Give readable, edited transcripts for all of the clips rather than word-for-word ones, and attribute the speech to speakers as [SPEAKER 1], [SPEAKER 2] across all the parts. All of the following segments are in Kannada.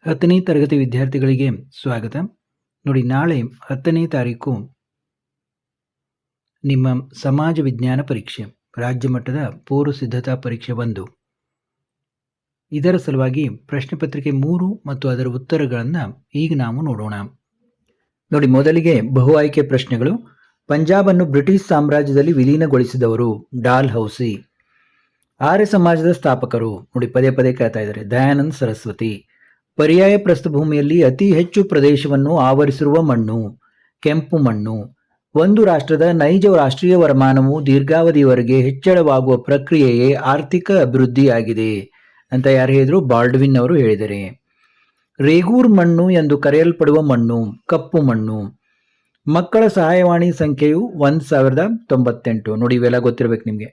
[SPEAKER 1] 10ನೇ ತರಗತಿ ವಿದ್ಯಾರ್ಥಿಗಳಿಗೆ ಸ್ವಾಗತ. ನೋಡಿ, ನಾಳೆ 10ನೇ ತಾರೀಕು ನಿಮ್ಮ ಸಮಾಜ ವಿಜ್ಞಾನ ಪರೀಕ್ಷೆ, ರಾಜ್ಯ ಮಟ್ಟದ ಪೂರ್ವ ಸಿದ್ಧತಾ ಪರೀಕ್ಷೆ 1. ಇದರ ಸಲುವಾಗಿ ಪ್ರಶ್ನೆ ಪತ್ರಿಕೆ 3 ಮತ್ತು ಅದರ ಉತ್ತರಗಳನ್ನು ಈಗ ನಾವು ನೋಡೋಣ. ನೋಡಿ, ಮೊದಲಿಗೆ ಬಹು ಆಯ್ಕೆ ಪ್ರಶ್ನೆಗಳು. ಪಂಜಾಬನ್ನು ಬ್ರಿಟಿಷ್ ಸಾಮ್ರಾಜ್ಯದಲ್ಲಿ ವಿಲೀನಗೊಳಿಸಿದವರು ಡಾಲ್ ಹೌಸಿ. ಆರ್ಯ ಸಮಾಜದ ಸ್ಥಾಪಕರು, ನೋಡಿ ಪದೇ ಪದೇ ಕೇಳ್ತಾ ಇದ್ದಾರೆ, ದಯಾನಂದ ಸರಸ್ವತಿ. ಪರ್ಯಾಯ ಪ್ರಸ್ಥಭೂಮಿಯಲ್ಲಿ ಅತಿ ಹೆಚ್ಚು ಪ್ರದೇಶವನ್ನು ಆವರಿಸಿರುವ ಮಣ್ಣು ಕೆಂಪು ಮಣ್ಣು. ಒಂದು ರಾಷ್ಟ್ರದ ನೈಜ ರಾಷ್ಟ್ರೀಯ ವರಮಾನವು ದೀರ್ಘಾವಧಿಯವರೆಗೆ ಹೆಚ್ಚಳವಾಗುವ ಪ್ರಕ್ರಿಯೆಯೇ ಆರ್ಥಿಕ ಅಭಿವೃದ್ಧಿಯಾಗಿದೆ ಅಂತ ಯಾರು ಹೇಳಿದ್ರು? ಬಾಲ್ಡ್ವಿನ್ ಅವರು ಹೇಳಿದ್ದಾರೆ. ರೇಗೂರ್ ಮಣ್ಣು ಎಂದು ಕರೆಯಲ್ಪಡುವ ಮಣ್ಣು ಕಪ್ಪು ಮಣ್ಣು. ಮಕ್ಕಳ ಸಹಾಯವಾಣಿ ಸಂಖ್ಯೆಯು 1098. ನೋಡಿ, ಇವೆಲ್ಲ ಗೊತ್ತಿರಬೇಕು ನಿಮಗೆ.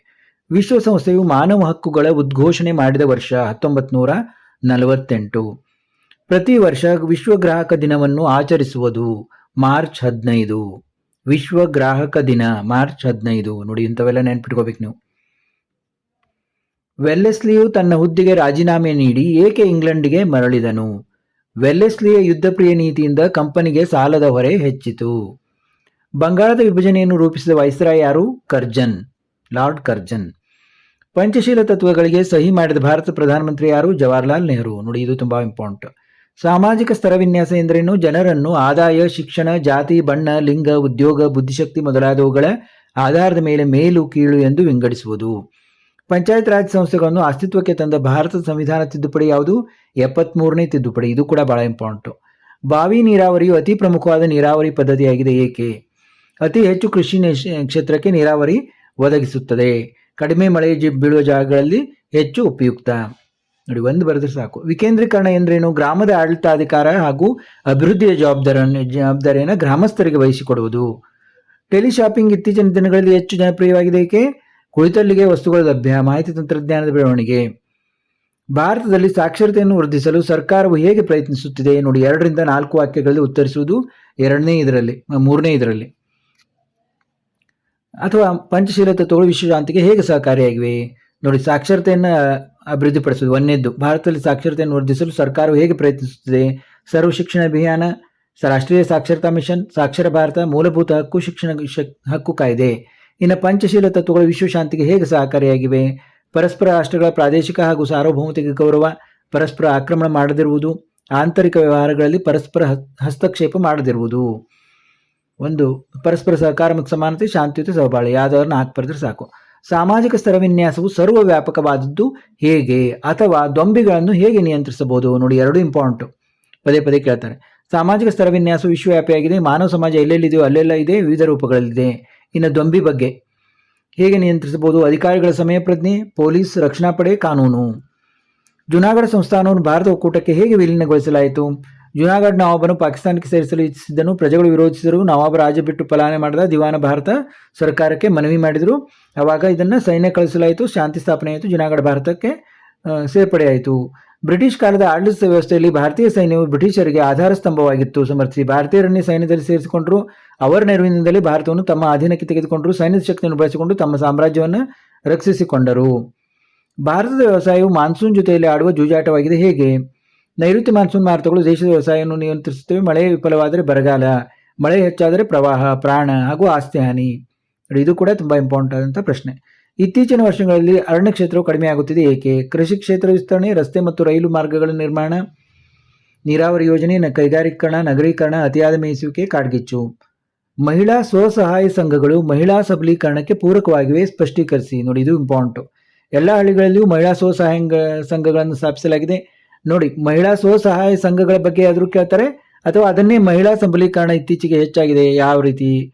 [SPEAKER 1] ವಿಶ್ವಸಂಸ್ಥೆಯು ಮಾನವ ಹಕ್ಕುಗಳ ಉದ್ಘೋಷಣೆ ಮಾಡಿದ ವರ್ಷ 1948. ಪ್ರತಿ ವರ್ಷ ವಿಶ್ವ ಗ್ರಾಹಕ ದಿನವನ್ನು ಆಚರಿಸುವುದು ಮಾರ್ಚ್ 15. ವಿಶ್ವ ಗ್ರಾಹಕ ದಿನ ಮಾರ್ಚ್ 15. ನೋಡಿ, ಇಂಥವೆಲ್ಲ ನೆನ್ಪಿಟ್ಕೋಬೇಕು ನೀವು. ವೆಲ್ಲೆಸ್ಲಿಯು ತನ್ನ ಹುದ್ದೆಗೆ ರಾಜೀನಾಮೆ ನೀಡಿ ಏಕೆ ಇಂಗ್ಲೆಂಡ್ಗೆ ಮರಳಿದನು? ವೆಲ್ಲೆಸ್ಲಿಯ ಯುದ್ಧಪ್ರಿಯ ನೀತಿಯಿಂದ ಕಂಪನಿಗೆ ಸಾಲದ ಹೊರೆ ಹೆಚ್ಚಿತು. ಬಂಗಾಳದ ವಿಭಜನೆಯನ್ನು ರೂಪಿಸಿದ ವೈಸ್ರಾಯ್ ಯಾರು? Curzon, Lord Curzon. ಪಂಚಶೀಲ ತತ್ವಗಳಿಗೆ ಸಹಿ ಮಾಡಿದ ಭಾರತ ಪ್ರಧಾನಮಂತ್ರಿ ಯಾರು? ಜವಾಹರ್ಲಾಲ್ ನೆಹರು. ನೋಡಿ, ಇದು ತುಂಬಾ ಇಂಪಾರ್ಟೆಂಟ್. ಸಾಮಾಜಿಕ ಸ್ತರ ವಿನ್ಯಾಸ ಎಂದರೇನು? ಜನರನ್ನು ಆದಾಯ, ಶಿಕ್ಷಣ, ಜಾತಿ, ಬಣ್ಣ, ಲಿಂಗ, ಉದ್ಯೋಗ, ಬುದ್ಧಿಶಕ್ತಿ ಮೊದಲಾದವುಗಳ ಆಧಾರದ ಮೇಲೆ ಮೇಲು ಕೀಳು ಎಂದು ವಿಂಗಡಿಸುವುದು. ಪಂಚಾಯತ್ ರಾಜ್ ಸಂಸ್ಥೆಗಳನ್ನು ಅಸ್ತಿತ್ವಕ್ಕೆ ತಂದ ಭಾರತದ ಸಂವಿಧಾನ ತಿದ್ದುಪಡಿ ಯಾವುದು? 73ನೇ ತಿದ್ದುಪಡಿ. ಇದು ಕೂಡ ಬಹಳ ಇಂಪಾರ್ಟೆಂಟ್. ಬಾವಿ ನೀರಾವರಿಯು ಅತಿ ಪ್ರಮುಖವಾದ ನೀರಾವರಿ ಪದ್ಧತಿಯಾಗಿದೆ. ಏಕೆ? ಅತಿ ಹೆಚ್ಚು ಕೃಷಿ ಕ್ಷೇತ್ರಕ್ಕೆ ನೀರಾವರಿ ಒದಗಿಸುತ್ತದೆ. ಕಡಿಮೆ ಮಳೆ ಬೀಳುವ ಜಾಗಗಳಲ್ಲಿ ಹೆಚ್ಚು ಉಪಯುಕ್ತ. ನೋಡಿ, ಒಂದು ಬರೆದ್ರೆ ಸಾಕು. ವಿಕೇಂದ್ರೀಕರಣ ಎಂದ್ರೇನು? ಗ್ರಾಮದ ಆಡಳಿತಾಧಿಕಾರ ಹಾಗೂ ಅಭಿವೃದ್ಧಿಯ ಜವಾಬ್ದಾರಿಯನ್ನು ಗ್ರಾಮಸ್ಥರಿಗೆ ವಹಿಸಿಕೊಡುವುದು. ಟೆಲಿಶಾಪಿಂಗ್ ಇತ್ತೀಚಿನ ದಿನಗಳಲ್ಲಿ ಹೆಚ್ಚು ಜನಪ್ರಿಯವಾಗಿದೆ. ಏಕೆ? ಕುಳಿತಲ್ಲಿಗೆ ವಸ್ತುಗಳ ಲಭ್ಯ. ಮಾಹಿತಿ ತಂತ್ರಜ್ಞಾನದ ಬೆಳವಣಿಗೆ. ಭಾರತದಲ್ಲಿ ಸಾಕ್ಷರತೆಯನ್ನು ವೃದ್ಧಿಸಲು ಸರ್ಕಾರವು ಹೇಗೆ ಪ್ರಯತ್ನಿಸುತ್ತಿದೆ? ನೋಡಿ, 2 ರಿಂದ 4 ವಾಕ್ಯಗಳಲ್ಲಿ ಉತ್ತರಿಸುವುದು 3ನೇ ಇದರಲ್ಲಿ. ಅಥವಾ ಪಂಚಶೀಲ ತತ್ವಗಳು ವಿಶ್ವಶಾಂತಿಗೆ ಹೇಗೆ ಸಹಕಾರಿಯಾಗಿವೆ? ನೋಡಿ, ಸಾಕ್ಷರತೆಯನ್ನು ಅಭಿವೃದ್ಧಿಪಡಿಸುವುದು 1ನೇದ್ದು. ಭಾರತದಲ್ಲಿ ಸಾಕ್ಷರತೆಯನ್ನು ವರ್ಧಿಸಲು ಸರ್ಕಾರವು ಹೇಗೆ ಪ್ರಯತ್ನಿಸುತ್ತಿದೆ? ಸರ್ವ ಶಿಕ್ಷಣ ಅಭಿಯಾನ, ರಾಷ್ಟ್ರೀಯ ಸಾಕ್ಷರತಾ ಮಿಷನ್, ಸಾಕ್ಷರ ಭಾರತ, ಮೂಲಭೂತ ಹಕ್ಕು, ಶಿಕ್ಷಣ ಹಕ್ಕು ಕಾಯ್ದೆ. ಇನ್ನು ಪಂಚಶೀಲ ತತ್ವಗಳು ವಿಶ್ವಶಾಂತಿಗೆ ಹೇಗೆ ಸಹಕಾರಿಯಾಗಿವೆ? ಪರಸ್ಪರ ರಾಷ್ಟ್ರಗಳ ಪ್ರಾದೇಶಿಕ ಹಾಗೂ ಸಾರ್ವಭೌಮತೆಗೆ ಗೌರವ, ಪರಸ್ಪರ ಆಕ್ರಮಣ ಮಾಡದಿರುವುದು, ಆಂತರಿಕ ವ್ಯವಹಾರಗಳಲ್ಲಿ ಪರಸ್ಪರ ಹಸ್ತಕ್ಷೇಪ ಮಾಡದಿರುವುದು. ಒಂದು ಪರಸ್ಪರ ಸಹಕಾರ ಮತ್ತು ಸಮಾನತೆ, ಶಾಂತಿಯುತ ಸಹಬಾಳ್ವೆ. ಯಾವ್ದಾದ್ರು 4 ಬರೆದ್ರೆ ಸಾಕು. ಸಾಮಾಜಿಕ ಸ್ತರ ವಿನ್ಯಾಸವು ಸರ್ವ ವ್ಯಾಪಕವಾದದ್ದು ಹೇಗೆ? ಅಥವಾ ದೊಂಬಿಗಳನ್ನು ಹೇಗೆ ನಿಯಂತ್ರಿಸಬಹುದು? ನೋಡಿ, 2 ಇಂಪಾರ್ಟೆಂಟ್. ಪದೇ ಪದೇ ಕೇಳ್ತಾರೆ. ಸಾಮಾಜಿಕ ಸ್ತರ ವಿನ್ಯಾಸವು ವಿಶ್ವವ್ಯಾಪಿಯಾಗಿದೆ. ಮಾನವ ಸಮಾಜ ಎಲ್ಲೆಲ್ಲಿದೆಯೋ ಅಲ್ಲೆಲ್ಲ ಇದೆ, ವಿವಿಧ ರೂಪಗಳಲ್ಲಿದೆ. ಇನ್ನು ದೊಂಬಿ ಬಗ್ಗೆ ಹೇಗೆ ನಿಯಂತ್ರಿಸಬಹುದು? ಅಧಿಕಾರಿಗಳ ಸಮಯ ಪ್ರಜ್ಞೆ, ಪೊಲೀಸ್, ರಕ್ಷಣಾ ಪಡೆ, ಕಾನೂನು. ಜುನಾಗಢ ಸಂಸ್ಥಾನವನ್ನು ಭಾರತ ಒಕ್ಕೂಟಕ್ಕೆ ಹೇಗೆ ವಿಲೀನಗೊಳಿಸಲಾಯಿತು? ಜುನಾಗಢ ನವಾಬನು ಪಾಕಿಸ್ತಾನಕ್ಕೆ ಸೇರಿಸಲು ಇಚ್ಛಿಸಿದ್ದನ್ನು ಪ್ರಜೆಗಳು ವಿರೋಧಿಸಿದರು. ನವಾಬ ರಾಜ್ಯ ಬಿಟ್ಟು ಪಲಾಯನ ಮಾಡಿದ. ದಿವಾನ ಭಾರತ ಸರ್ಕಾರಕ್ಕೆ ಮನವಿ ಮಾಡಿದರು. ಆವಾಗ ಇದನ್ನು ಸೈನ್ಯ ಕಳಿಸಲಾಯಿತು. ಶಾಂತಿ ಸ್ಥಾಪನೆ ಆಯಿತು. ಜುನಾಗಢ ಭಾರತಕ್ಕೆ ಸೇರ್ಪಡೆಯಾಯಿತು. ಬ್ರಿಟಿಷ್ ಕಾಲದ ಆಡಳಿತ ವ್ಯವಸ್ಥೆಯಲ್ಲಿ ಭಾರತೀಯ ಸೈನ್ಯವು ಬ್ರಿಟಿಷರಿಗೆ ಆಧಾರ ಸ್ತಂಭವಾಗಿತ್ತು. ಸಮರ್ಥಿಸಿ ಭಾರತೀಯರನ್ನೇ ಸೈನ್ಯದಲ್ಲಿ ಸೇರಿಸಿಕೊಂಡರು. ಅವರ ನೆರವಿನಿಂದಲೇ ಭಾರತವನ್ನು ತಮ್ಮ ಅಧೀನಕ್ಕೆ ತೆಗೆದುಕೊಂಡರು. ಸೈನ್ಯದ ಶಕ್ತಿಯನ್ನು ಬಳಸಿಕೊಂಡು ತಮ್ಮ ಸಾಮ್ರಾಜ್ಯವನ್ನು ರಕ್ಷಿಸಿಕೊಂಡರು. ಭಾರತದ ವ್ಯವಸಾಯವು ಮಾನ್ಸೂನ್ ಜೊತೆಯಲ್ಲಿ ಆಡುವ ಜೂಜಾಟವಾಗಿದೆ. ಹೇಗೆ? ನೈಋತ್ಯ ಮಾನ್ಸೂನ್ ಮಾರುತಗಳು ದೇಶದ ವ್ಯವಸಾಯವನ್ನು ನಿಯಂತ್ರಿಸುತ್ತವೆ. ಮಳೆ ವಿಫಲವಾದರೆ ಬರಗಾಲ, ಮಳೆ ಹೆಚ್ಚಾದರೆ ಪ್ರವಾಹ, ಪ್ರಾಣ ಹಾಗೂ ಆಸ್ತಿ ಹಾನಿ. ಇದು ಕೂಡ ತುಂಬ ಇಂಪಾರ್ಟೆಂಟ್ ಆದಂಥ ಪ್ರಶ್ನೆ. ಇತ್ತೀಚಿನ ವರ್ಷಗಳಲ್ಲಿ ಅರಣ್ಯ ಕ್ಷೇತ್ರವು ಕಡಿಮೆಯಾಗುತ್ತಿದೆ. ಏಕೆ? ಕೃಷಿ ಕ್ಷೇತ್ರ ವಿಸ್ತರಣೆ, ರಸ್ತೆ ಮತ್ತು ರೈಲು ಮಾರ್ಗಗಳ ನಿರ್ಮಾಣ, ನೀರಾವರಿ ಯೋಜನೆ, ಕೈಗಾರಿಕೀಕರಣ, ನಗರೀಕರಣ, ಅತಿಯಾದ ಮೇಯಿಸುವಿಕೆ, ಕಾಡ್ಗಿಚ್ಚು. ಮಹಿಳಾ ಸ್ವಸಹಾಯ ಸಂಘಗಳು ಮಹಿಳಾ ಸಬಲೀಕರಣಕ್ಕೆ ಪೂರಕವಾಗಿವೆ. ಸ್ಪಷ್ಟೀಕರಿಸಿ. ನೋಡಿ, ಇದು ಇಂಪಾರ್ಟೆಂಟ್. ಎಲ್ಲ ಹಳ್ಳಿಗಳಲ್ಲಿಯೂ ಮಹಿಳಾ ಸ್ವಸಹಾಯ ಸಂಘಗಳನ್ನು ಸ್ಥಾಪಿಸಲಾಗಿದೆ. ನೋಡಿ, ಮಹಿಳಾ ಸ್ವಸಹಾಯ ಸಂಘಗಳ ಬಗ್ಗೆ ಆದರೂ ಕೇಳ್ತಾರೆ, ಅಥವಾ ಅದನ್ನೇ ಮಹಿಳಾ ಸಬಲೀಕರಣ ಇತ್ತೀಚೆಗೆ ಹೆಚ್ಚಾಗಿದೆ ಯಾವ ರೀತಿ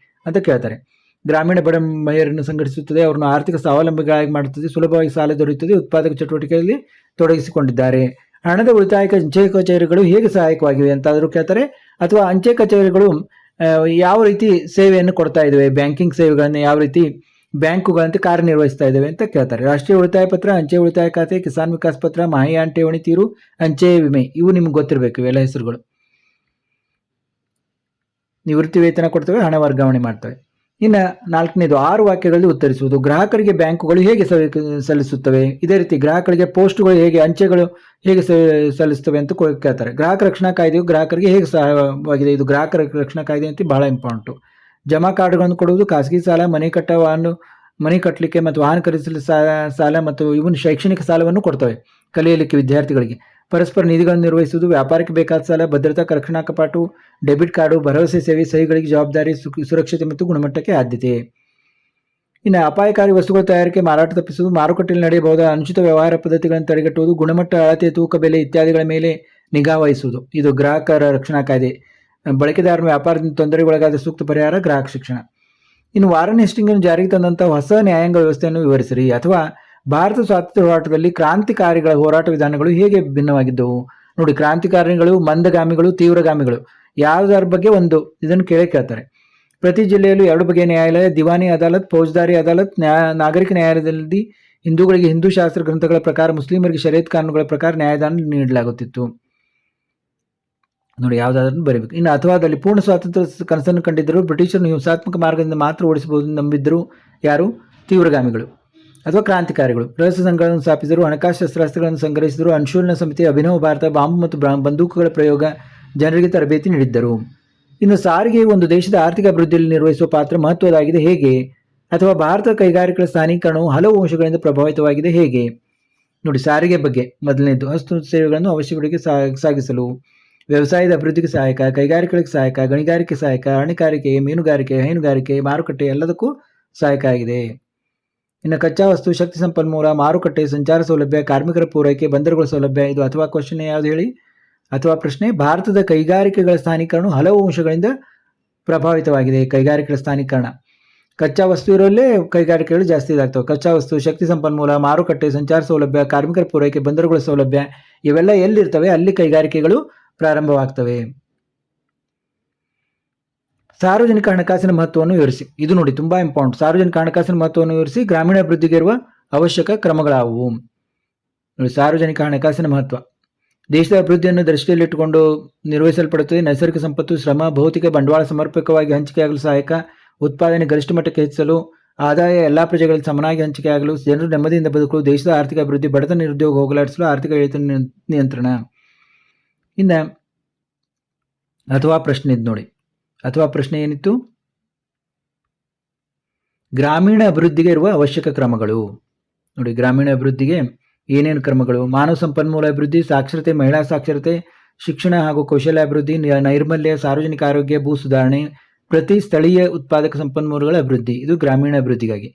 [SPEAKER 1] ಅಂತ ಕೇಳ್ತಾರೆ. ಗ್ರಾಮೀಣ ಬಡ ಮಹಿಳೆಯರನ್ನು ಸಂಘಟಿಸುತ್ತದೆ, ಅವರನ್ನು ಆರ್ಥಿಕ ಸ್ವಾವಲಂಬಿಗಳಾಗಿ ಮಾಡುತ್ತದೆ, ಸುಲಭವಾಗಿ ಸಾಲ ದೊರೆಯುತ್ತದೆ, ಉತ್ಪಾದಕ ಚಟುವಟಿಕೆಯಲ್ಲಿ ತೊಡಗಿಸಿಕೊಂಡಿದ್ದಾರೆ. ಹಣದ ಉಳಿತಾಯಕ್ಕೆ ಅಂಚೆ ಕಚೇರಿಗಳು ಹೇಗೆ ಸಹಾಯಕವಾಗಿವೆ ಅಂತಾದರೂ ಕೇಳ್ತಾರೆ, ಅಥವಾ ಅಂಚೆ ಕಚೇರಿಗಳು ಯಾವ ರೀತಿ ಸೇವೆಯನ್ನು ಕೊಡ್ತಾ ಇದ್ದಾವೆ, ಬ್ಯಾಂಕಿಂಗ್ ಸೇವೆಗಳನ್ನು ಯಾವ ರೀತಿ ಬ್ಯಾಂಕುಗಳಂತೆ ಕಾರ್ಯನಿರ್ವಹಿಸ್ತಾ ಇದ್ದಾವೆ ಅಂತ ಕೇಳ್ತಾರೆ. ರಾಷ್ಟ್ರೀಯ ಉಳಿತಾಯ ಪತ್ರ, ಅಂಚೆ ಉಳಿತಾಯ ಖಾತೆ, ಕಿಸಾನ್ ವಿಕಾಸ್ ಪತ್ರ, ಮಹಾಯಾನ್ ಠೇವಣಿ ತೀರು, ಅಂಚೆ ವಿಮೆ, ಇವು ನಿಮ್ಗೆ ಗೊತ್ತಿರಬೇಕು. ಇವೆಲ್ಲ ಹೆಸರುಗಳು. ನಿವೃತ್ತಿ ವೇತನ ಕೊಡ್ತವೆ, ಹಣ ವರ್ಗಾವಣೆ ಮಾಡ್ತವೆ. ಇನ್ನು 4ನೇದು 6 ವಾಕ್ಯಗಳಲ್ಲಿ ಉತ್ತರಿಸುವುದು. ಗ್ರಾಹಕರಿಗೆ ಬ್ಯಾಂಕುಗಳು ಹೇಗೆ ಸಲ್ಲಿಸುತ್ತವೆ? ಇದೇ ರೀತಿ ಗ್ರಾಹಕರಿಗೆ ಪೋಸ್ಟ್ಗಳು ಹೇಗೆ, ಅಂಚೆಗಳು ಹೇಗೆ ಸಲ್ಲಿಸುತ್ತವೆ ಅಂತ ಕೇಳ್ತಾರೆ. ಗ್ರಾಹಕ ರಕ್ಷಣಾ ಕಾಯ್ದೆಯು ಗ್ರಾಹಕರಿಗೆ ಹೇಗೆ ಸಹಾಯವಾಗಿದೆ? ಇದು ಗ್ರಾಹಕ ರಕ್ಷಣಾ ಕಾಯ್ದೆ ಅಂತ ಬಹಳ ಇಂಪಾರ್ಟೆಂಟು. ಜಮಾ ಕಾರ್ಡ್ಗಳನ್ನು ಕೊಡುವುದು, ಖಾಸಗಿ ಸಾಲ, ಮನೆ ಕಟ್ಟಲಿಕ್ಕೆ ಮತ್ತು ವಾಹನ ಖರೀದಿಸಲು ಸಾಲ ಮತ್ತು ಇವನು ಶೈಕ್ಷಣಿಕ ಸಾಲವನ್ನು ಕೊಡ್ತವೆ ಕಲಿಯಲಿಕ್ಕೆ ವಿದ್ಯಾರ್ಥಿಗಳಿಗೆ. ಪರಸ್ಪರ ನಿಧಿಗಳನ್ನು ನಿರ್ವಹಿಸುವುದು, ವ್ಯಾಪಾರಕ್ಕೆ ಬೇಕಾದ ಸಾಲ, ಭದ್ರತಾ ರಕ್ಷಣಾ ಕಪಾಟು, ಡೆಬಿಟ್ ಕಾರ್ಡು, ಭರವಸೆ ಸೇವೆ, ಸಹಿಗಳಿಗೆ ಜವಾಬ್ದಾರಿ, ಸುರಕ್ಷತೆ ಮತ್ತು ಗುಣಮಟ್ಟಕ್ಕೆ ಆದ್ಯತೆ. ಇನ್ನು ಅಪಾಯಕಾರಿ ವಸ್ತುಗಳ ತಯಾರಿಕೆ, ಮಾರಾಟ ತಪ್ಪಿಸುವುದು, ಮಾರುಕಟ್ಟೆಯಲ್ಲಿ ನಡೆಯಬಹುದಾದ ಅನುಚಿತ ವ್ಯವಹಾರ ಪದ್ಧತಿಗಳನ್ನು ತಡೆಗಟ್ಟುವುದು, ಗುಣಮಟ್ಟ, ಅಳತೆ, ತೂಕ, ಬೆಲೆ ಇತ್ಯಾದಿಗಳ ಮೇಲೆ ನಿಗಾ ವಹಿಸುವುದು. ಇದು ಗ್ರಾಹಕರ ರಕ್ಷಣಾ ಕಾಯ್ದೆ. ಬಳಕೆದಾರನ ವ್ಯಾಪಾರದಿಂದ ತೊಂದರೆಗೊಳಗಾದ ಸೂಕ್ತ ಪರಿಹಾರ, ಗ್ರಾಹಕ ಶಿಕ್ಷಣ. ಇನ್ನು ವಾರನ್ ಹೇಸ್ಟಿಂಗ್ಸ್ ಜಾರಿಗೆ ತಂದಂತಹ ಹೊಸ ನ್ಯಾಯಾಂಗ ವ್ಯವಸ್ಥೆಯನ್ನು ವಿವರಿಸಿರಿ. ಅಥವಾ ಭಾರತ ಸ್ವಾತಂತ್ರ್ಯ ಹೋರಾಟದಲ್ಲಿ ಕ್ರಾಂತಿಕಾರಿಗಳ ಹೋರಾಟ ವಿಧಾನಗಳು ಹೇಗೆ ಭಿನ್ನವಾಗಿದ್ದವು? ನೋಡಿ, ಕ್ರಾಂತಿಕಾರಿಗಳು, ಮಂದಗಾಮಿಗಳು, ತೀವ್ರಗಾಮಿಗಳು, ಯಾವುದರ ಬಗ್ಗೆ ಒಂದು ಇದನ್ನು ಕೇಳ್ತಾರೆ. ಪ್ರತಿ ಜಿಲ್ಲೆಯಲ್ಲೂ 2 ಬಗೆಯ ನ್ಯಾಯಾಲಯ, ದಿವಾನಿ ಅದಾಲತ್, ಫೌಜ್ದಾರಿ ಅದಾಲತ್. ನಾಗರಿಕ ನ್ಯಾಯಾಲಯದಲ್ಲಿ ಹಿಂದೂಗಳಿಗೆ ಹಿಂದೂ ಶಾಸ್ತ್ರ ಗ್ರಂಥಗಳ ಪ್ರಕಾರ, ಮುಸ್ಲಿಮರಿಗೆ ಶರೀಯತ್ ಕಾನೂನುಗಳ ಪ್ರಕಾರ ನ್ಯಾಯದಾನ ನೀಡಲಾಗುತ್ತಿತ್ತು. ನೋಡಿ, ಯಾವುದಾದ್ರೂ ಬರೀಬೇಕು. ಇನ್ನು ಅಥವಾದಲ್ಲಿ ಪೂರ್ಣ ಸ್ವಾತಂತ್ರ್ಯ ಕನಸನ್ನು ಕಂಡಿದ್ದರು, ಬ್ರಿಟಿಷರನ್ನು ಹಿಂಸಾತ್ಮಕ ಮಾರ್ಗದಿಂದ ಮಾತ್ರ ಓಡಿಸಬಹುದು ನಂಬಿದ್ದರು. ಯಾರು? ತೀವ್ರಗಾಮಿಗಳು ಅಥವಾ ಕ್ರಾಂತಿಕಾರಿಗಳು. ರಹಸ್ಯ ಸಂಘಗಳನ್ನು ಸ್ಥಾಪಿಸಿದರು, ಹಣಕಾಸು ಶಸ್ತ್ರಾಸ್ತ್ರಗಳನ್ನು ಸಂಗ್ರಹಿಸಿದರು, ಅನುಶೋಲನ ಸಮಿತಿ, ಅಭಿನವ ಭಾರತ, ಬಾಂಬ್ ಮತ್ತು ಬಂದೂಕುಗಳ ಪ್ರಯೋಗ, ಜನರಿಗೆ ತರಬೇತಿ ನೀಡಿದ್ದರು. ಇನ್ನು ಸಾರಿಗೆ ಒಂದು ದೇಶದ ಆರ್ಥಿಕ ಅಭಿವೃದ್ಧಿಯಲ್ಲಿ ನಿರ್ವಹಿಸುವ ಪಾತ್ರ ಮಹತ್ವದಾಗಿದೆ ಹೇಗೆ? ಅಥವಾ ಭಾರತದ ಕೈಗಾರಿಕೆಗಳ ಸ್ಥಾನೀಕರಣವು ಹಲವು ಅಂಶಗಳಿಂದ ಪ್ರಭಾವಿತವಾಗಿದೆ ಹೇಗೆ? ನೋಡಿ, ಸಾರಿಗೆ ಬಗ್ಗೆ ಮೊದಲನೇದು, ವಸ್ತು ಸೇವೆಗಳನ್ನು ಅವಶ್ಯಕತೆಗೆ ಸಾಗಿಸಲು, ವ್ಯವಸಾಯದ ಅಭಿವೃದ್ಧಿಗೆ ಸಹಾಯಕ, ಕೈಗಾರಿಕೆಗಳಿಗೆ ಸಹಾಯಕ, ಗಣಿಗಾರಿಕೆ ಸಹಾಯಕ, ಅರಣ್ಯಗಾರಿಕೆ, ಮೀನುಗಾರಿಕೆ, ಹೈನುಗಾರಿಕೆ, ಮಾರುಕಟ್ಟೆ ಎಲ್ಲದಕ್ಕೂ ಸಹಾಯಕ ಆಗಿದೆ. ಇನ್ನು ಕಚ್ಚಾ ವಸ್ತು, ಶಕ್ತಿ ಸಂಪನ್ಮೂಲ, ಮಾರುಕಟ್ಟೆ, ಸಂಚಾರ ಸೌಲಭ್ಯ, ಕಾರ್ಮಿಕರ ಪೂರೈಕೆ, ಬಂದರುಗಳ ಸೌಲಭ್ಯ. ಇದು ಅಥವಾ ಕ್ವಶನ್ ಯಾವುದು ಹೇಳಿ? ಅಥವಾ ಪ್ರಶ್ನೆ. ಭಾರತದ ಕೈಗಾರಿಕೆಗಳ ಸ್ಥಾನೀಕರಣ ಹಲವು ಅಂಶಗಳಿಂದ ಪ್ರಭಾವಿತವಾಗಿದೆ. ಕೈಗಾರಿಕೆಗಳ ಸ್ಥಾನೀಕರಣ, ಕಚ್ಚಾ ವಸ್ತು ಇರೋಲ್ಲೇ ಕೈಗಾರಿಕೆಗಳು ಜಾಸ್ತಿ ಇದಾಗ್ತವೆ. ಕಚ್ಚಾ ವಸ್ತು, ಶಕ್ತಿ ಸಂಪನ್ಮೂಲ, ಮಾರುಕಟ್ಟೆ, ಸಂಚಾರ ಸೌಲಭ್ಯ, ಕಾರ್ಮಿಕರ ಪೂರೈಕೆ, ಬಂದರುಗಳ ಸೌಲಭ್ಯ ಇವೆಲ್ಲ ಎಲ್ಲಿರ್ತವೆ ಅಲ್ಲಿ ಕೈಗಾರಿಕೆಗಳು ಪ್ರಾರಂಭವಾಗ್ತವೆ. ಸಾರ್ವಜನಿಕ ಹಣಕಾಸಿನ ಮಹತ್ವವನ್ನು ವಿವರಿಸಿ. ಇದು ನೋಡಿ ತುಂಬಾ ಇಂಪಾರ್ಟೆಂಟ್. ಸಾರ್ವಜನಿಕ ಹಣಕಾಸಿನ ಮಹತ್ವವನ್ನು ವಿವರಿಸಿ. ಗ್ರಾಮೀಣ ಅಭಿವೃದ್ಧಿಗೆ ಇರುವ ಅವಶ್ಯಕ ಕ್ರಮಗಳಾವುವು? ನೋಡಿ, ಸಾರ್ವಜನಿಕ ಹಣಕಾಸಿನ ಮಹತ್ವ ದೇಶದ ಅಭಿವೃದ್ಧಿಯನ್ನು ದೃಷ್ಟಿಯಲ್ಲಿಟ್ಟುಕೊಂಡು ನಿರ್ವಹಿಸಲ್ಪಡುತ್ತದೆ. ನೈಸರ್ಗಿಕ ಸಂಪತ್ತು, ಶ್ರಮ, ಭೌತಿಕ ಬಂಡವಾಳ ಸಮರ್ಪಕವಾಗಿ ಹಂಚಿಕೆಯಾಗಲು ಸಹಾಯಕ, ಉತ್ಪಾದನೆ ಗರಿಷ್ಠ ಮಟ್ಟಕ್ಕೆ ಹೆಚ್ಚಿಸಲು, ಆದಾಯ ಎಲ್ಲ ಪ್ರಜೆಗಳಲ್ಲಿ ಸಮನಾಗಿ ಹಂಚಿಕೆಯಾಗಲು, ಜನರು ನೆಮ್ಮದಿಯಿಂದ ಬದುಕಲು, ದೇಶದ ಆರ್ಥಿಕ ಅಭಿವೃದ್ಧಿ, ಬಡತನ, ನಿರುದ್ಯೋಗ ಹೋಗಲಾಡಿಸಲು, ಆರ್ಥಿಕ ಏಳಿತ ನಿಯಂತ್ರಣ. ಇನ್ನು ಅಥವಾ ಪ್ರಶ್ನೆ ಇದು ನೋಡಿ. ಅಥವಾ ಪ್ರಶ್ನೆ ಏನಿತ್ತು? ಗ್ರಾಮೀಣ ಅಭಿವೃದ್ಧಿಗೆ ಇರುವ ಅವಶ್ಯಕ ಕ್ರಮಗಳು. ನೋಡಿ, ಗ್ರಾಮೀಣ ಅಭಿವೃದ್ಧಿಗೆ ಏನೇನು ಕ್ರಮಗಳು? ಮಾನವ ಸಂಪನ್ಮೂಲ ಅಭಿವೃದ್ಧಿ, ಸಾಕ್ಷರತೆ, ಮಹಿಳಾ ಸಾಕ್ಷರತೆ, ಶಿಕ್ಷಣ ಹಾಗೂ ಕೌಶಲ್ಯ ಅಭಿವೃದ್ಧಿ, ನೈರ್ಮಲ್ಯ, ಸಾರ್ವಜನಿಕ ಆರೋಗ್ಯ, ಭೂ ಸುಧಾರಣೆ, ಪ್ರತಿ ಸ್ಥಳೀಯ ಉತ್ಪಾದಕ ಸಂಪನ್ಮೂಲಗಳ ಅಭಿವೃದ್ಧಿ. ಇದು ಗ್ರಾಮೀಣ ಅಭಿವೃದ್ಧಿಗಾಗಿ.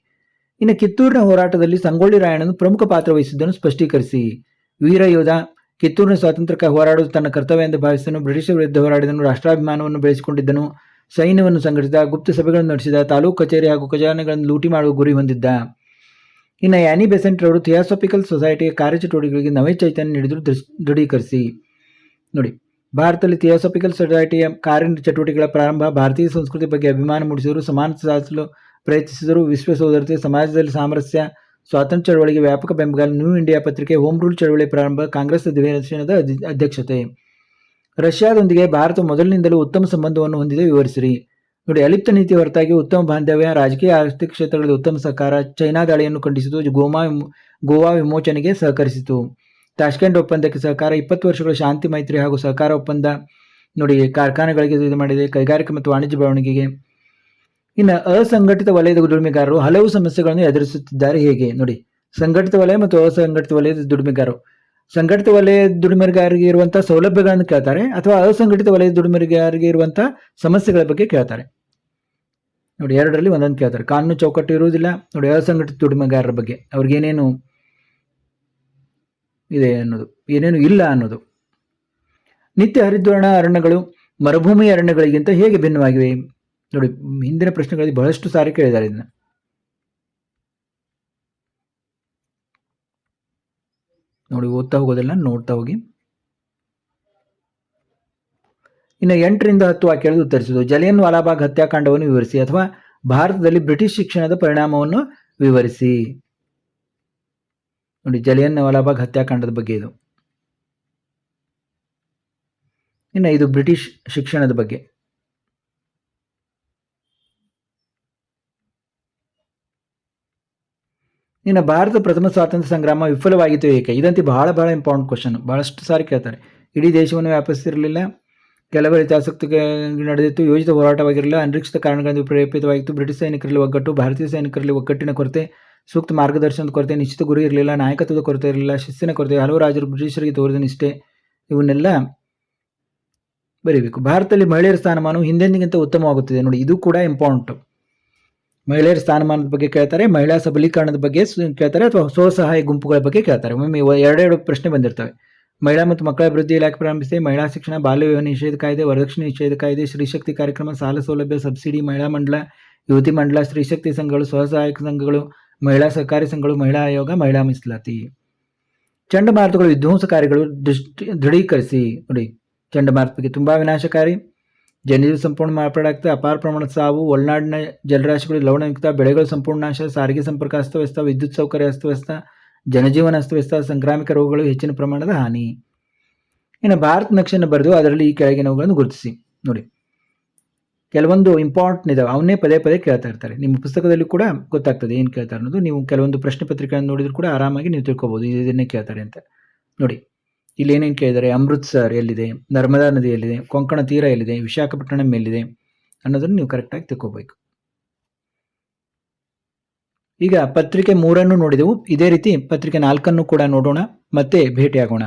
[SPEAKER 1] ಇನ್ನು ಕಿತ್ತೂರಿನ ಹೋರಾಟದಲ್ಲಿ ಸಂಗೊಳ್ಳಿ ರಾಯಣ್ಣನು ಪ್ರಮುಖ ಪಾತ್ರ ವಹಿಸಿದ್ದನ್ನು ಸ್ಪಷ್ಟೀಕರಿಸಿ. ವೀರ ಯೋಧ, ಕಿತ್ತೂರಿನ ಸ್ವಾತಂತ್ರ್ಯಕ್ಕೆ ಹೋರಾಡುವುದು ತನ್ನ ಕರ್ತವ್ಯ ಎಂದು ಭಾವಿಸಿದನು, ಬ್ರಿಟಿಷರ ವಿರುದ್ಧ ಹೋರಾಡಿದನು, ರಾಷ್ಟ್ರಾಭಿಮಾನವನ್ನು ಬೆಳೆಸಿಕೊಂಡಿದ್ದನು, ಸೈನ್ಯವನ್ನು ಸಂಘಟಿಸಿದ, ಗುಪ್ತ ಸಭೆಗಳನ್ನು ನಡೆಸಿದ, ತಾಲೂಕು ಕಚೇರಿ ಹಾಗೂ ಖಜಾನೆಗಳನ್ನು ಲೂಟಿ ಮಾಡುವ ಗುರಿ ಹೊಂದಿದ್ದ. ಇನ್ನು ಆ್ಯನಿ ಬೆಸೆಂಟ್ ರವರು ಥಿಯಾಸೋಫಿಕಲ್ ಸೊಸೈಟಿಯ ಕಾರ್ಯಚಟುವಟಿಕೆಗಳಿಗೆ ನವೇ ಚೈತನ್ಯ ನೀಡಿದರು, ದೃಢೀಕರಿಸಿ. ನೋಡಿ, ಭಾರತದಲ್ಲಿ ಥಿಯಾಸೋಫಿಕಲ್ ಸೊಸೈಟಿಯ ಕಾರ್ಯಚಟುವಟಿಕೆಗಳ ಪ್ರಾರಂಭ, ಭಾರತೀಯ ಸಂಸ್ಕೃತಿ ಬಗ್ಗೆ ಅಭಿಮಾನ ಮೂಡಿಸಿದರು, ಸಮಾನತೆ ಸಾಧಿಸಲು ಪ್ರಯತ್ನಿಸಿದರು, ವಿಶ್ವ ಸೋದರತೆ, ಸಮಾಜದಲ್ಲಿ ಸಾಮರಸ್ಯ, ಸ್ವಾತಂತ್ರ್ಯ ಚಳವಳಿಗೆ ವ್ಯಾಪಕ ಬೆಂಬಲ, ನ್ಯೂ ಇಂಡಿಯಾ ಪತ್ರಿಕೆ, ಹೋಮ್ ರೂಲ್ ಚಳವಳಿ ಪ್ರಾರಂಭ, ಕಾಂಗ್ರೆಸ್ ಅಧಿವೇಶನದ ಅಧ್ಯಕ್ಷತೆ. ರಷ್ಯಾದೊಂದಿಗೆ ಭಾರತ ಮೊದಲಿನಿಂದಲೂ ಉತ್ತಮ ಸಂಬಂಧವನ್ನು ಹೊಂದಿದೆ, ವಿವರಿಸಿರಿ. ನೋಡಿ, ಅಲಿಪ್ತ ನೀತಿ ಹೊರತಾಗಿ ಉತ್ತಮ ಬಾಂಧವ್ಯ, ರಾಜಕೀಯ ಆರ್ಥಿಕ ಕ್ಷೇತ್ರಗಳಲ್ಲಿ ಉತ್ತಮ ಸಹಕಾರ, ಚೈನಾ ದಾಳಿಯನ್ನು ಖಂಡಿಸಿತು, ಗೋವಾ ವಿಮೋಚನೆಗೆ ಸಹಕರಿಸಿತು, ತಾಷ್ಕೆಂಟ್ ಒಪ್ಪಂದಕ್ಕೆ ಸಹಕಾರ, 20 ವರ್ಷಗಳ ಶಾಂತಿ ಮೈತ್ರಿ ಹಾಗೂ ಸಹಕಾರ ಒಪ್ಪಂದ. ನೋಡಿ, ಕಾರ್ಖಾನೆಗಳಿಗೆ ಇದು ಮಾಡಿದೆ, ಕೈಗಾರಿಕೆ ಮತ್ತು ವಾಣಿಜ್ಯ ಬೆಳವಣಿಗೆಗೆ. ಇನ್ನು ಅಸಂಘಟಿತ ವಲಯದ ದುಡಿಮೆಗಾರರು ಹಲವು ಸಮಸ್ಯೆಗಳನ್ನು ಎದುರಿಸುತ್ತಿದ್ದಾರೆ ಹೇಗೆ? ನೋಡಿ, ಸಂಘಟಿತ ವಲಯ ಮತ್ತು ಅಸಂಘಟಿತ ವಲಯದ ದುಡಿಮೆಗಾರರು. ಸಂಘಟಿತ ವಲಯದ ದುಡಿಮೆಗಾರರಿಗೆ ಇರುವಂತಹ ಸೌಲಭ್ಯಗಳನ್ನು ಕೇಳ್ತಾರೆ, ಅಥವಾ ಅಸಂಘಟಿತ ವಲಯದ ದುಡಿಮೆಗಾರರಿಗೆ ಇರುವಂತಹ ಸಮಸ್ಯೆಗಳ ಬಗ್ಗೆ ಕೇಳ್ತಾರೆ. ನೋಡಿ, ಎರಡರಲ್ಲಿ ಒಂದೊಂದು ಕೇಳ್ತಾರೆ. ಕಾನೂನು ಚೌಕಟ್ಟು ಇರುವುದಿಲ್ಲ. ನೋಡಿ, ಅಸಂಘಟಿತ ದುಡಿಮೆಗಾರರ ಬಗ್ಗೆ ಅವ್ರಿಗೇನೇನು ಇದೆ ಅನ್ನೋದು, ಏನೇನು ಇಲ್ಲ ಅನ್ನೋದು. ನಿತ್ಯ ಹರಿದ್ವರ್ಣ ಅರಣ್ಯಗಳು ಮರುಭೂಮಿ ಅರಣ್ಯಗಳಿಗಿಂತ ಹೇಗೆ ಭಿನ್ನವಾಗಿವೆ? ನೋಡಿ, ಹಿಂದಿನ ಪ್ರಶ್ನೆಗಳಲ್ಲಿ ಬಹಳಷ್ಟು ಸಾರಿ ಕೇಳಿದ್ದಾರೆ ಇದನ್ನ. ನೋಡಿ, ಓದ್ತಾ ಹೋಗೋದೆಲ್ಲ ನೋಡ್ತಾ ಹೋಗಿ. ಇನ್ನು 8ರಿಂದ 10 ವಾಕ್ಯಗಳು ಉತ್ತರಿಸುವುದು. ಜಲಿಯನ್ ವಾಲಾಬಾಗ್ ಹತ್ಯಾಕಾಂಡವನ್ನು ವಿವರಿಸಿ, ಅಥವಾ ಭಾರತದಲ್ಲಿ ಬ್ರಿಟಿಷ್ ಶಿಕ್ಷಣದ ಪರಿಣಾಮವನ್ನು ವಿವರಿಸಿ. ನೋಡಿ, ಜಲಿಯನ್ ವಾಲಾಬಾಗ್ ಹತ್ಯಾಕಾಂಡದ ಬಗ್ಗೆ ಇದು. ಇನ್ನು ಇದು ಬ್ರಿಟಿಷ್ ಶಿಕ್ಷಣದ ಬಗ್ಗೆ. ಇನ್ನು ಭಾರತ ಪ್ರಥಮ ಸ್ವಾತಂತ್ರ್ಯ ಸಂಗ್ರಾಮ ವಿಫಲವಾಗಿತ್ತು ಏಕೆ? ಇದಂತೂ ಬಹಳ ಇಂಪಾರ್ಟೆಂಟ್ ಕ್ವಶನ್, ಬಹಳಷ್ಟು ಸಾರಿ ಕೇಳ್ತಾರೆ. ಇಡೀ ದೇಶವನ್ನು ವ್ಯಾಪಿಸಿರಲಿಲ್ಲ, ಕೆಲವು ಹಿತಾಸಕ್ತಿ ನಡೆದಿತ್ತು, ಯೋಜಿತ ಹೋರಾಟವಾಗಿರಲಿಲ್ಲ, ಅನಿರೀಕ್ಷಿತ ಕಾರಣಗಳಿಂದ ಪ್ರೇರೇಪಿತವಾಗಿತ್ತು, ಬ್ರಿಟಿಷ್ ಸೈನಿಕರಲ್ಲಿ ಒಗ್ಗಟ್ಟು, ಭಾರತೀಯ ಸೈನಿಕರಲ್ಲಿ ಒಗ್ಗಟ್ಟಿನ ಕೊರತೆ, ಸೂಕ್ತ ಮಾರ್ಗದರ್ಶನದ ಕೊರತೆ, ನಿಶ್ಚಿತ ಗುರಿ ಇರಲಿಲ್ಲ, ನಾಯಕತ್ವದ ಕೊರತೆ ಇರಲಿಲ್ಲ, ಶಿಸ್ತಿನ ಕೊರತೆ, ಹಲವು ರಾಜರು ಬ್ರಿಟಿಷರಿಗೆ ತೋರಿದ ನಿಷ್ಠೆ, ಇವನ್ನೆಲ್ಲ ಬರೀಬೇಕು. ಭಾರತದಲ್ಲಿ ಮಹಿಳೆಯರ ಸ್ಥಾನಮಾನವು ಹಿಂದೆಂದಿಗಿಂತ ಉತ್ತಮವಾಗುತ್ತಿದೆ. ನೋಡಿ, ಇದು ಕೂಡ ಇಂಪಾರ್ಟೆಂಟ್. ಮಹಿಳೆಯರ ಸ್ಥಾನಮಾನದ ಬಗ್ಗೆ ಕೇಳ್ತಾರೆ, ಮಹಿಳಾ ಸಬಲೀಕರಣದ ಬಗ್ಗೆ ಕೇಳ್ತಾರೆ, ಅಥವಾ ಸ್ವಸಹಾಯ ಗುಂಪುಗಳ ಬಗ್ಗೆ ಕೇಳ್ತಾರೆ. ಒಮ್ಮೆ ಎರಡೆರಡು ಪ್ರಶ್ನೆ ಬಂದಿರ್ತವೆ. ಮಹಿಳಾ ಮತ್ತು ಮಕ್ಕಳ ಅಭಿವೃದ್ಧಿ ಇಲಾಖೆ ಪ್ರಾರಂಭಿಸಿದೆ, ಮಹಿಳಾ ಶಿಕ್ಷಣ, ಬಾಲ್ಯ ವಿವಾಹ ನಿಷೇಧ ಕಾಯ್ದೆ, ವರದಕ್ಷಿಣೆ ನಿಷೇಧ ಕಾಯ್ದೆ, ಸ್ತ್ರೀಶಕ್ತಿ ಕಾರ್ಯಕ್ರಮ, ಸಾಲ ಸೌಲಭ್ಯ, ಸಬ್ಸಿಡಿ, ಮಹಿಳಾ ಮಂಡಲ, ಯುವತಿ ಮಂಡಲ, ಸ್ತ್ರೀಶಕ್ತಿ ಸಂಘಗಳು, ಸ್ವಸಹಾಯಕ ಸಂಘಗಳು, ಮಹಿಳಾ ಸಹಕಾರಿ ಸಂಘಗಳು, ಮಹಿಳಾ ಆಯೋಗ, ಮಹಿಳಾ ಮೀಸಲಾತಿ. ಚಂಡಮಾರುತಗಳು, ವಿಧ್ವಂಸಕಾರಿಗಳು ದೃಢೀಕರಿಸಿ. ನೋಡಿ, ಚಂಡಮಾರುತ ಬಗ್ಗೆ ತುಂಬ ವಿನಾಶಕಾರಿ, ಜನಜೀವನ ಸಂಪೂರ್ಣ ಮಾರ್ಪಾಡಾಗ್ತದೆ, ಅಪಾರ ಪ್ರಮಾಣದ ಸಾವು, ಒಳನಾಡಿನ ಜಲರಾಶಿಗಳು ಲವಣಯುಕ್ತ, ಬೆಳೆಗಳು ಸಂಪೂರ್ಣ ನಾಶ, ಸಾರಿಗೆ ಸಂಪರ್ಕ ಅಸ್ತವ್ಯಸ್ತ, ವಿದ್ಯುತ್ ಸೌಕರ್ಯ ಅಸ್ತವ್ಯಸ್ತ, ಜನಜೀವನ ಅಸ್ತವ್ಯಸ್ತ, ಸಾಂಕ್ರಾಮಿಕ ರೋಗಗಳು, ಹೆಚ್ಚಿನ ಪ್ರಮಾಣದ ಹಾನಿ. ಇನ್ನು ಭಾರತ ನಕ್ಷೆಯನ್ನು ಬರೆದು ಅದರಲ್ಲಿ ಈ ಕೆಳಗಿನವುಗಳನ್ನು ಗುರುತಿಸಿ. ನೋಡಿ, ಕೆಲವೊಂದು ಇಂಪಾರ್ಟೆಂಟ್ ಇದಾವೆ, ಅವನ್ನೇ ಪದೇ ಕೇಳ್ತಾ ಇರ್ತಾರೆ. ನಿಮ್ಮ ಪುಸ್ತಕದಲ್ಲಿ ಕೂಡ ಗೊತ್ತಾಗ್ತದೆ ಏನು ಕೇಳ್ತಾರೆ ಅನ್ನೋದು. ನೀವು ಕೆಲವೊಂದು ಪ್ರಶ್ನೆ ಪತ್ರಿಕೆಗಳನ್ನು ನೋಡಿದ್ರು ಕೂಡ ಆರಾಮಾಗಿ ನೀವು ತಿಳ್ಕೊಬೋದು ಇದನ್ನೇ ಕೇಳ್ತಾರೆ ಅಂತ. ನೋಡಿ, ಇಲ್ಲಿ ಏನೇನು ಕೇಳಿದ್ದಾರೆ, ಅಮೃತ್ಸರ್ ಎಲ್ಲಿದೆ, ನರ್ಮದಾ ನದಿ ಎಲ್ಲಿದೆ, ಕೊಂಕಣ ತೀರ ಎಲ್ಲಿದೆ, ವಿಶಾಖಪಟ್ಟಣಂ ಎಲ್ಲಿದೆ ಅನ್ನೋದನ್ನು ನೀವು ಕರೆಕ್ಟಾಗಿ ತಿಳ್ಕೊಬೇಕು. ಈಗ ಪತ್ರಿಕೆ 3 ನೋಡಿದೆವು. ಇದೇ ರೀತಿ ಪತ್ರಿಕೆ 4 ಕೂಡ ನೋಡೋಣ, ಮತ್ತೆ ಭೇಟಿಯಾಗೋಣ.